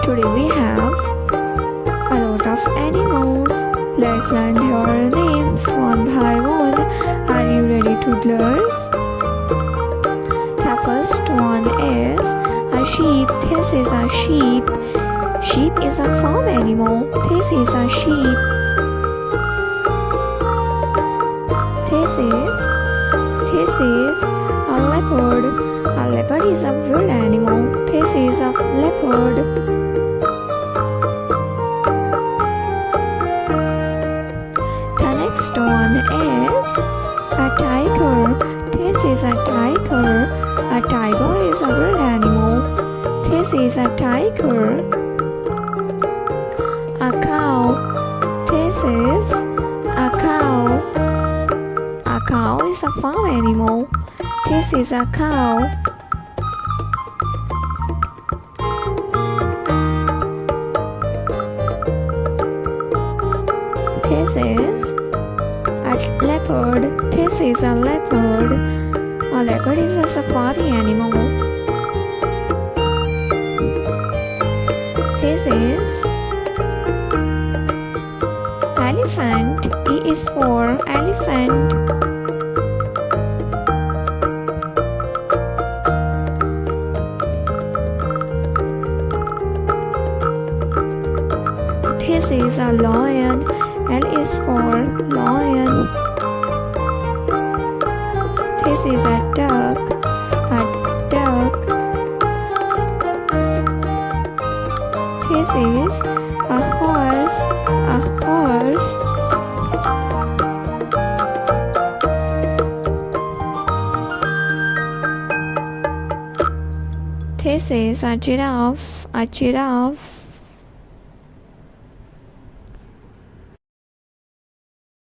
Today we have a lot of animals. Let's learn their names one by one. Are you ready, toddlers? The first one is a sheep. This is a sheep. Sheep is a farm animal. This is a sheep. This is a leopard. A leopard is a wild animal. This is a leopard. The next one is a tiger. This is a tiger. A tiger is a wild animal. This is a tiger. A cow. This is a cow. A cow is a farm animal. This is a cow. This is a leopard. This is a leopard. A leopard is a safari animal. This is elephant. E is for elephant. This is a lion. L is for lion. This is a duck. A duck. This is a horse. A horse. This is a giraffe. A giraffe.